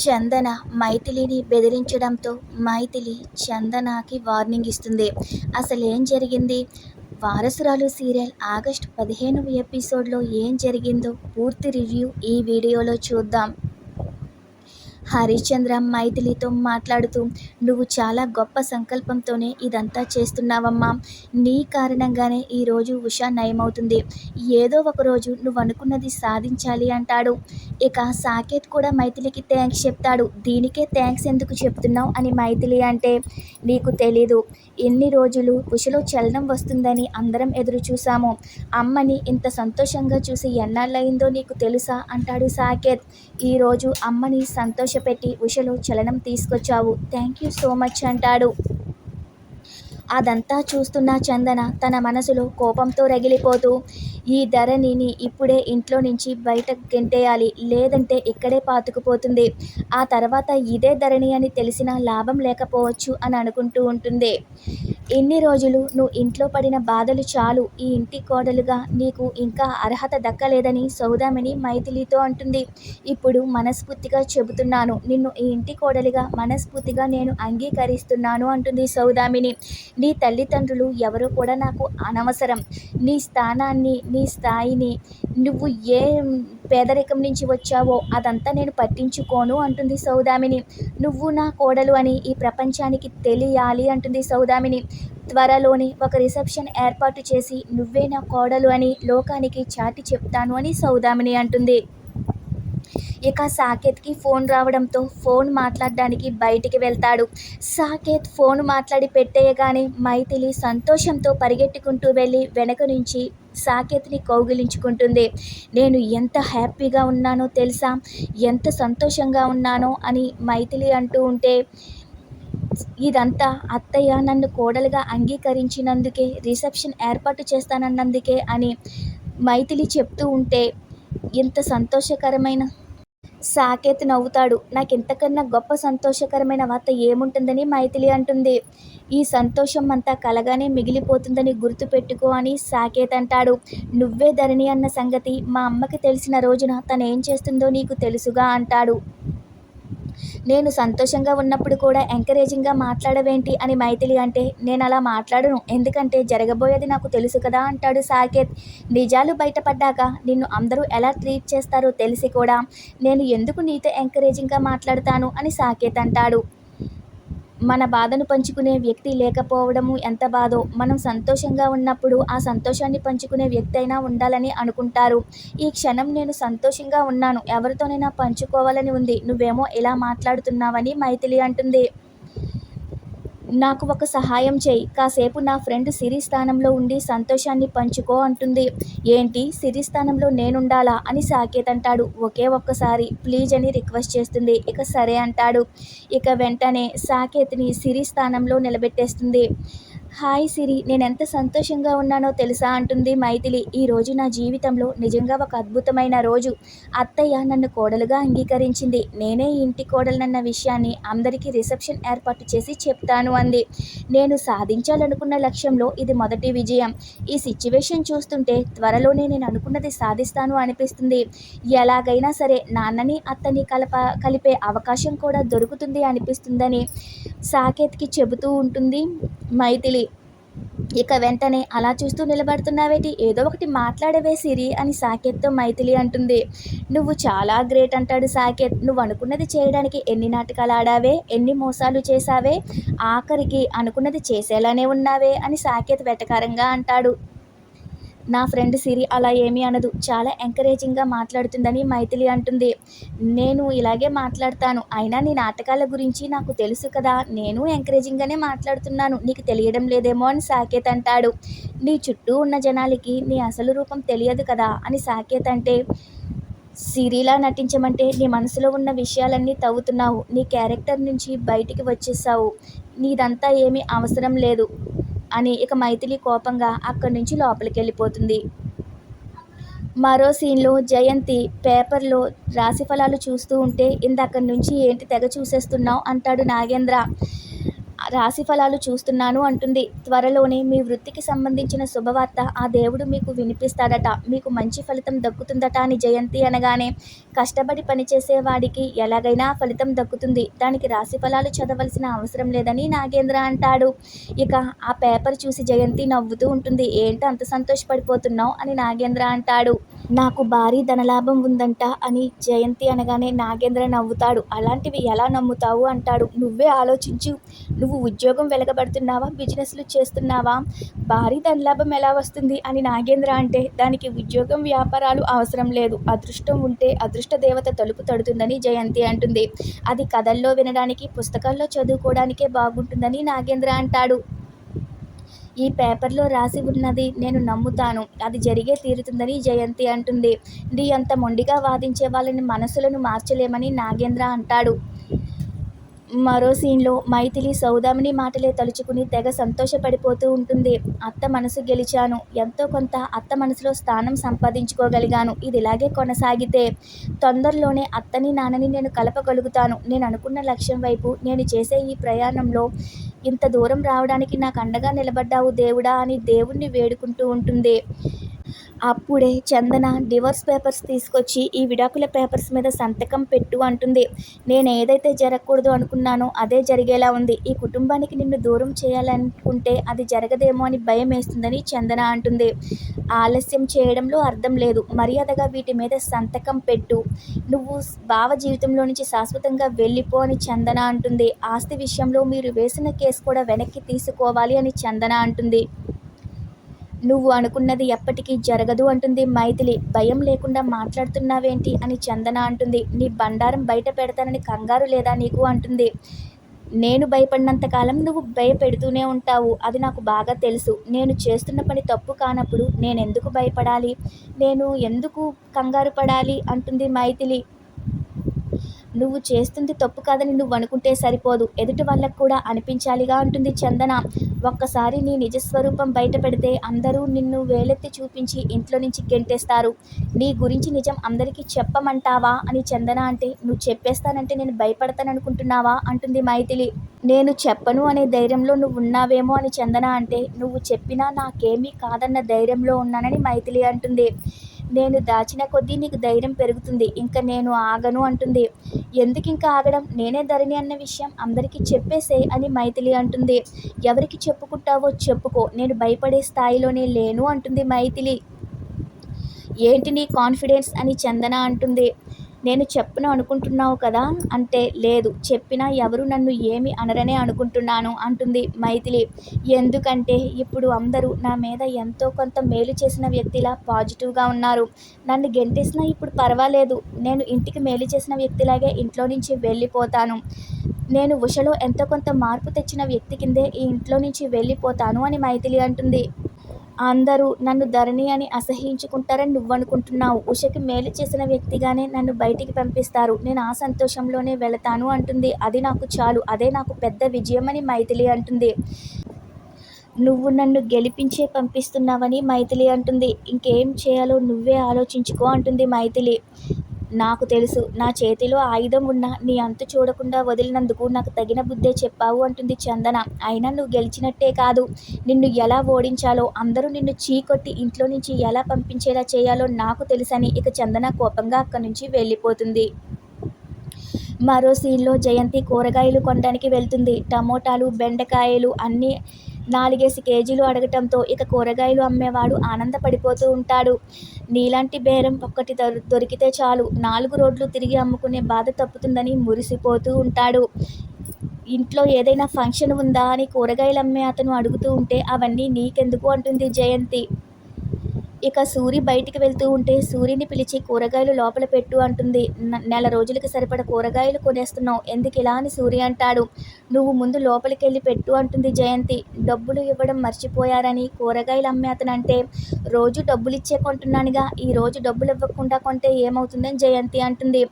చందన మైథిలిని బెదిరించడంతో Maithili చందనకి warning ఇస్తుంది. అసలేం జరిగింది? వారసురాలు సీరియల్ ఆగస్టు 15వ ఎపిసోడ్లో ఏం జరిగిందో పూర్తి రివ్యూ ఈ వీడియోలో చూద్దాం. హరిశ్చంద్ర మైథిలితో మాట్లాడుతూ, నువ్వు చాలా గొప్ప సంకల్పంతోనే ఇదంతా చేస్తున్నావమ్మా. నీ కారణంగానే ఈరోజు ఉషా నయమవుతుంది. ఏదో ఒకరోజు నువ్వు అనుకున్నది సాధించాలి అంటాడు. ఇక సాకేత్ కూడా మైథిలికి థ్యాంక్స్ చెప్తాడు. దీనికే థ్యాంక్స్ ఎందుకు చెప్తున్నావు అని మైథిలి అంటే, నీకు తెలీదు, ఎన్ని రోజులు ఉషలో చలనం వస్తుందని అందరం ఎదురు చూసాము. అమ్మని ఇంత సంతోషంగా చూసి ఎన్నాళ్ళయిందో నీకు తెలుసా అంటాడు సాకేత్. ఈరోజు అమ్మని సంతోషపెట్టి ఉషలో చలనం తీసుకొచ్చావు, థ్యాంక్ యూ సో మచ్ అంటాడు. అదంతా చూస్తున్న చందన తన మనసులో కోపంతో రగిలిపోతూ, ఈ ధరణిని ఇప్పుడే ఇంట్లో నుంచి బయటకు గెంటేయాలి, లేదంటే ఇక్కడే పాతుకుపోతుంది. ఆ తర్వాత ఇదే ధరణి అని తెలిసినా లాభం లేకపోవచ్చు అని అనుకుంటూ ఉంటుంది. ఇన్ని రోజులు నువ్వు ఇంట్లో పడిన బాధలు చాలు, ఈ ఇంటి కోడలుగా నీకు ఇంకా అర్హత దక్కలేదని సౌదామిని మైథిలితో అంటుంది. ఇప్పుడు మనస్ఫూర్తిగా చెబుతున్నాను, నిన్ను ఈ ఇంటి కోడలిగా మనస్ఫూర్తిగా నేను అంగీకరిస్తున్నాను అంటుంది సౌదామిని. నీ తల్లిదండ్రులు ఎవరో కూడా నాకు అనవసరం. నీ స్థానాన్ని, నీ స్థాయిని, నువ్వు ఏ పేదరికం నుంచి వచ్చావో అదంతా నేను పట్టించుకోను అంటుంది సౌదామిని. నువ్వు నా కోడలు అని ఈ ప్రపంచానికి తెలియాలి అంటుంది సౌదామిని. త్వరలోనే ఒక రిసెప్షన్ ఏర్పాటు చేసి నువ్వే నా కోడలు అని లోకానికి చాటి చెప్తాను అని సౌదామిని అంటుంది. ఇక సాకేత్కి ఫోన్ రావడంతో ఫోన్ మాట్లాడడానికి బయటికి వెళ్తాడు. సాకేత్ ఫోన్ మాట్లాడి పెట్టేయగానే మైథిలి సంతోషంతో పరిగెట్టుకుంటూ వెళ్ళి వెనక నుంచి సాకేత్ని కౌగిలించుకుంటుంది. నేను ఎంత హ్యాపీగా ఉన్నానో తెలుసా, ఎంత సంతోషంగా ఉన్నానో అని మైథిలి అంటూ ఉంటే, ఇదంతా అత్తయ్య నన్ను కోడలుగా అంగీకరించినందుకే, రిసెప్షన్ ఏర్పాటు చేస్తానన్నందుకే అని మైథిలి చెప్తూ ఉంటే, ఇంత సంతోషకరమైన సాకేత్ నవ్వుతాడు. నాకింతకన్నా గొప్ప సంతోషకరమైన వార్త ఏముంటుందని మైథిలి అంటుంది. ఈ సంతోషం అంతా కలగానే మిగిలిపోతుందని గుర్తుపెట్టుకో అని సాకేత్ అంటాడు. నువ్వే ధరణి అన్న సంగతి మా అమ్మకి తెలిసిన రోజున తనేం చేస్తుందో నీకు తెలుసుగా అంటాడు. నేను సంతోషంగా ఉన్నప్పుడు కూడా ఎంకరేజింగ్గా మాట్లాడవేంటి అని మైథిలి అంటే, నేను అలా మాట్లాడను, ఎందుకంటే జరగబోయేది నాకు తెలుసు కదా అంటాడు సాకేత్. నిజాలు బయటపడ్డాక నిన్ను అందరూ ఎలా ట్రీట్ చేస్తారో తెలిసి కూడా నేను ఎందుకు నీతో ఎంకరేజింగ్గా మాట్లాడతాను అని సాకేత్ అంటాడు. మన బాధను పంచుకునే వ్యక్తి లేకపోవడము ఎంత బాధో, మనం సంతోషంగా ఉన్నప్పుడు ఆ సంతోషాన్ని పంచుకునే వ్యక్తి అయినా ఉండాలని అనుకుంటారు. ఈ క్షణం నేను సంతోషంగా ఉన్నాను, ఎవరితోనైనా పంచుకోవాలని ఉంది, నువ్వేమో ఇలా మాట్లాడుతున్నావని మైథిలి అంటుంది. నాకు ఒక సహాయం చేయి, కాసేపు నా ఫ్రెండ్ సిరి స్థానంలో ఉండి సంతోషాన్ని పంచుకో అంటుంది. ఏంటి, సిరి స్థానంలో నేనుండాలా అని సాకేత్ అంటాడు. ఒకే ఒక్కసారి ప్లీజ్ అని రిక్వెస్ట్ చేస్తుంది. ఇక సరే అంటాడు. ఇక వెంటనే సాకేత్ని సిరి స్థానంలో నిలబెట్టేస్తుంది. హాయ్ సిరి, నేనెంత సంతోషంగా ఉన్నానో తెలుసా అంటుంది మైథిలి. ఈరోజు నా జీవితంలో నిజంగా ఒక అద్భుతమైన రోజు. అత్తయ్య నన్ను కోడలుగా అంగీకరించింది. నేనే ఈ ఇంటి కోడలనన్న విషయాన్ని అందరికీ రిసెప్షన్ ఏర్పాటు చేసి చెప్తాను అంది. నేను సాధించాలనుకున్న లక్ష్యంలో ఇది మొదటి విజయం. ఈ సిచ్యువేషన్ చూస్తుంటే త్వరలోనే నేను అనుకున్నది సాధిస్తాను అనిపిస్తుంది. ఎలాగైనా సరే నాన్నని అత్తని కలిపే అవకాశం కూడా దొరుకుతుంది అనిపిస్తుందని సాకేత్కి చెబుతూ ఉంటుంది మైథిలి. ఇక వెంటనే అలా చూస్తూ నిలబడుతున్నావేటి, ఏదో ఒకటి మాట్లాడవే సిరి అని సాకేత్తో మైథిలి అంటుంది. నువ్వు చాలా గ్రేట్ అంటాడు సాకేత్. నువ్వు అనుకున్నది చేయడానికి ఎన్ని నాటకాలు ఆడావే, ఎన్ని మోసాలు చేశావే, ఆఖరికి అనుకున్నది చేసేలానే ఉన్నావే అని సాకేత్ వెటకారంగా అంటాడు. నా ఫ్రెండ్ సిరి అలా ఏమీ అనదు, చాలా ఎంకరేజింగ్గా మాట్లాడుతుందని మైథిలి అంటుంది. నేను ఇలాగే మాట్లాడతాను, అయినా నీ నాటకాల గురించి నాకు తెలుసు కదా, నేను ఎంకరేజింగ్గానే మాట్లాడుతున్నాను, నీకు తెలియడం లేదేమో అని సాకేత్ అంటాడు. నీ చుట్టూ ఉన్న జనాలకి నీ అసలు రూపం తెలియదు కదా అని సాకేత్ అంటే, సిరిలా నటించమంటే నీ మనసులో ఉన్న విషయాలన్నీ తవ్వుతున్నావు, నీ క్యారెక్టర్ నుంచి బయటికి వచ్చేసావు, నీదంతా ఏమీ అవసరం లేదు అని ఇక మైథిలి కోపంగా అక్కడి నుంచి లోపలికి వెళ్ళిపోతుంది. మరో సీన్లో జయంతి పేపర్లో రాశిఫలాలు చూస్తూ ఉంటే, ఇందక్కడి నుంచి ఏంటి తెగ చూసేస్తున్నావు అంటాడు నాగేంద్ర. రాశి ఫలాలు చూస్తున్నాను అంటుంది. త్వరలోనే మీ వృత్తికి సంబంధించిన శుభవార్త ఆ దేవుడు మీకు వినిపిస్తాడట. మీకు మంచి ఫలితం దక్కుతుందట అని జయంతి అనగానే, కష్టపడి పనిచేసే వాడికి ఎలాగైనా ఫలితం దక్కుతుంది. దానికి రాశి ఫలాలు చదవాల్సిన అవసరం లేదని నాగేంద్ర అంటాడు. ఇక ఆ పేపర్ చూసి జయంతి నవ్వుతూ ఉంటుంది. ఏంటి అంత సంతోషపడిపోతున్నావు అని నాగేంద్ర అంటాడు. నాకు భారీ ధనలాభం ఉందంట అని జయంతి అనగానే నాగేంద్ర నవ్వుతాడు. అలాంటివి ఎలా నమ్ముతావు అంటాడు. నువ్వే ఆలోచించు. నువ్వు ఉద్యోగం వెలగబడుతున్నావా, బిజినెస్లు చేస్తున్నావా, భారీ ధనలాభం ఎలా వస్తుంది అని నాగేంద్ర అంటే, దానికి ఉద్యోగం వ్యాపారాలు అవసరం లేదు. అదృష్టం ఉంటే అదృష్ట దేవత తలుపు తడుతుందని జయంతి అంటుంది. అది కథల్లో వినడానికి, పుస్తకాల్లో చదువుకోవడానికే బాగుంటుందని నాగేంద్ర అంటాడు. ఈ పేపర్లో రాసి ఉన్నది నేను నమ్ముతాను. అది జరిగే తీరుతుందని జయంతి అంటుంది. నీ అంత మొండిగా వాదించే వాళ్ళని మనసులను మార్చలేమని నాగేంద్ర అంటాడు. మరో సీన్లో మైథిలి సౌదామిని మాటలే తలుచుకుని తెగ సంతోషపడిపోతూ ఉంటుంది. అత్త మనసు గెలిచాను. ఎంతో కొంత అత్త మనసులో స్థానం సంపాదించుకోగలిగాను. ఇది ఇలాగే కొనసాగితే తొందరలోనే అత్తని నాన్నని నేను కలపగలుగుతాను. నేను అనుకున్న లక్ష్యం వైపు నేను చేసే ఈ ప్రయాణంలో ఇంత దూరం రావడానికి నాకు అండగా నిలబడ్డావు దేవుడా అని దేవుణ్ణి వేడుకుంటూ ఉంటుంది. అప్పుడే చందన డివోర్స్ పేపర్స్ తీసుకొచ్చి ఈ విడాకుల పేపర్స్ మీద సంతకం పెట్టు అంటుంది. నేను ఏదైతే జరగకూడదు అనుకున్నానో అదే జరిగేలా ఉంది. ఈ కుటుంబానికి నిన్ను దూరం చేయాలనుకుంటే అది జరగదేమో అని భయం వేస్తుందని చందన అంటుంది. ఆలస్యం చేయడంలో అర్థం లేదు. మర్యాదగా వీటి మీద సంతకం పెట్టు. నువ్వు బావ జీవితంలో నుంచి శాశ్వతంగా వెళ్ళిపో అని చందన అంటుంది. ఆస్తి విషయంలో మీరు వేసిన కేసు కూడా వెనక్కి తీసుకోవాలి అని చందన అంటుంది. నువ్వు అనుకున్నది ఎప్పటికీ జరగదు అంటుంది మైథిలి. భయం లేకుండా మాట్లాడుతున్నావేంటి అని చందన అంటుంది. నీ బండారం బయట పెడతానని కంగారు లేదా నీకు అంటుంది. నేను భయపడినంతకాలం నువ్వు భయపెడుతూనే ఉంటావు. అది నాకు బాగా తెలుసు. నేను చేస్తున్న పని తప్పు కానప్పుడు నేనెందుకు భయపడాలి, నేను ఎందుకు కంగారు పడాలి అంటుంది మైథిలి. నువ్వు చేస్తుంది తప్పు కాదని నువ్వు అనుకుంటే సరిపోదు, ఎదుటి వాళ్ళకు కూడా అనిపించాలిగా అంటుంది చందన. ఒక్కసారి నీ నిజస్వరూపం బయట పెడితే అందరూ నిన్ను వేలెత్తి చూపించి ఇంట్లో నుంచి గెంటేస్తారు. నీ గురించి నిజం అందరికీ చెప్పమంటావా అని చందన అంటే, నువ్వు చెప్పేస్తానంటే నేను భయపడతాననుకుంటున్నావా అంటుంది మైథిలి. నేను చెప్పను అనే ధైర్యంలో నువ్వు ఉన్నావేమో అని చందన అంటే, నువ్వు చెప్పినా నాకేమీ కాదన్న ధైర్యంలో ఉన్నానని మైథిలి అంటుంది. నేను దాచిన కొద్దీ నీకు ధైర్యం పెరుగుతుంది. ఇంక నేను ఆగను అంటుంది. ఎందుకు ఇంకా ఆగడం, నేనే ధరణి అన్న విషయం అందరికీ చెప్పేసేయ్ అని మైథిలి అంటుంది. ఎవరికి చెప్పుకుంటావో చెప్పుకో, నేను భయపడే స్థాయిలోనే లేను అంటుంది మైథిలి. ఏంటి నీ కాన్ఫిడెన్స్ అని చందన అంటుంది. నేను చెప్పను అనుకుంటున్నావు కదా అంటే, లేదు చెప్పినా ఎవరు నన్ను ఏమి అనరనే అనుకుంటున్నాను అంటుంది మైథిలి. ఎందుకంటే ఇప్పుడు అందరూ నా మీద ఎంతో కొంత మేలు చేసిన వ్యక్తిలా పాజిటివ్గా ఉన్నారు. నన్ను గెంటేసినా ఇప్పుడు పర్వాలేదు. నేను ఇంటికి మేలు చేసిన వ్యక్తిలాగే ఇంట్లో నుంచి వెళ్ళిపోతాను. నేను ఉషలో ఎంతో కొంత మార్పు తెచ్చిన వ్యక్తి కిందే ఈ ఇంట్లో నుంచి వెళ్ళిపోతాను అని మైథిలి అంటుంది. అందరూ నన్ను ధరణి అని అసహ్యించుకుంటారని నువ్వనుకుంటున్నావు. ఉషకి మేలు చేసిన వ్యక్తిగానే నన్ను బయటికి పంపిస్తారు. నేను ఆ సంతోషంలోనే వెళతాను అంటుంది. అది నాకు చాలు. అదే నాకు పెద్ద విజయం అని మైథిలి అంటుంది. నువ్వు నన్ను గెలిపించే పంపిస్తున్నావని మైథిలి అంటుంది. ఇంకేం చేయాలో నువ్వే ఆలోచించుకో అంటుంది మైథిలి. నాకు తెలుసు, నా చేతిలో ఆయుధం ఉన్నా నీ అంతు చూడకుండా వదిలినందుకు నాకు తగిన బుద్ధే చెప్పావు అంటుంది చందన. అయినా నువ్వు గెలిచినట్టే కాదు, నిన్ను ఎలా ఓడించాలో, అందరూ నిన్ను చీకొట్టి ఇంట్లో నుంచి ఎలా పంపించేలా చేయాలో నాకు తెలుసని ఇక చందన కోపంగా అక్కడి నుంచి వెళ్ళిపోతుంది. మరో సీన్లో జయంతి కూరగాయలు కొనడానికి వెళ్తుంది. టమోటాలు, బెండకాయలు అన్నీ 4 కేజీలు అడగటంతో ఇక కూరగాయలు అమ్మేవాడు ఆనందపడిపోతూ ఉంటాడు. నీలాంటి బేరం ఒక్కటి దొరికితే చాలు, 4 రోడ్లు తిరిగి అమ్ముకునే బాధ తప్పుతుందని మురిసిపోతూ ఉంటాడు. ఇంట్లో ఏదైనా ఫంక్షన్ ఉందా అని కూరగాయలు అమ్మే అతను అడుగుతూ ఉంటే, అవన్నీ నీకెందుకు అంటుంది జయంతి. ఇక సూరి బయటికి వెళ్తూ ఉంటే సూరిని పిలిచి కూరగాయలు లోపల పెట్టు అంటుంది. నెల రోజులకి సరిపడ కూరగాయలు కొనేస్తున్నావు ఎందుకిలా అని సూరి అంటాడు. నువ్వు ముందు లోపలికెళ్ళి పెట్టు అంటుంది జయంతి. డబ్బులు ఇవ్వడం మర్చిపోయారని కూరగాయలు అమ్మే అతను అంటే, రోజు డబ్బులిచ్చే కొంటున్నానుగా, ఈ రోజు డబ్బులు ఇవ్వకుండా కొంటే ఏమవుతుందని జయంతి అంటుంది.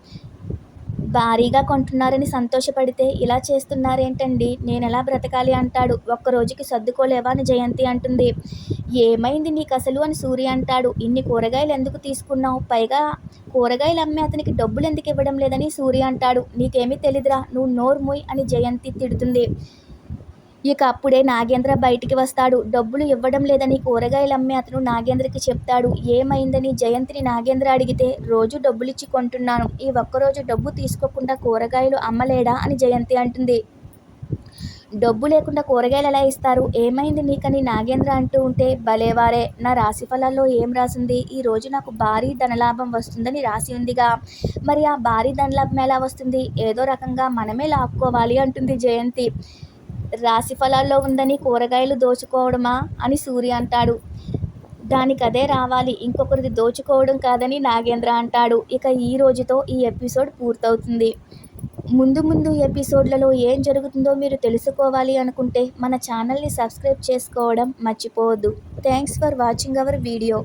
భారీగా కొంటున్నారని సంతోషపడితే ఇలా చేస్తున్నారేంటండి, నేనెలా బ్రతకాలి అంటాడు. ఒక్కరోజుకి సర్దుకోలేవా అని జయంతి అంటుంది. ఏమైంది నీకు అసలు అని సూరి అంటాడు. ఇన్ని కూరగాయలు ఎందుకు తీసుకున్నావు, పైగా కూరగాయలు అమ్మే అతనికి డబ్బులు ఎందుకు ఇవ్వడం లేదని సూరి అంటాడు. నీకేమీ తెలీదురా, నువ్వు నోరు మూయ్ అని జయంతి తిడుతుంది. ఇక అప్పుడే నాగేంద్ర బయటికి వస్తాడు. డబ్బులు ఇవ్వడం లేదని కూరగాయలు అమ్మే అతను నాగేంద్రకి చెప్తాడు. ఏమైందని జయంతిని నాగేంద్ర అడిగితే, రోజు డబ్బులిచ్చి కొంటున్నాను, ఈ ఒక్కరోజు డబ్బు తీసుకోకుండా కూరగాయలు అమ్మలేడా అని జయంతి అంటుంది. డబ్బు లేకుండా కూరగాయలు ఎలా ఇస్తారు, ఏమైంది నీకని నాగేంద్ర అంటూ ఉంటే, భలేవారే, నా రాశి ఫలాల్లో ఏం రాసింది, ఈరోజు నాకు భారీ ధనలాభం వస్తుందని రాసి ఉందిగా, మరి ఆ భారీ ధనలాభం ఎలా వస్తుంది, ఏదో రకంగా మనమే లాక్కోవాలి అంటుంది జయంతి. రాశి ఫలాల్లో ఉందని కూరగాయలు దోచుకోవడమా అని సూర్య అంటాడు. దానికదే రావాలి, ఇంకొకరిది దోచుకోవడం కాదని నాగేంద్ర అంటాడు. ఇక ఈ రోజుతో ఈ ఎపిసోడ్ పూర్తవుతుంది. ముందు ముందు ఎపిసోడ్లలో ఏం జరుగుతుందో మీరు తెలుసుకోవాలి అనుకుంటే మన ఛానల్ని సబ్స్క్రైబ్ చేసుకోవడం మర్చిపోవద్దు. Thanks for watching our video.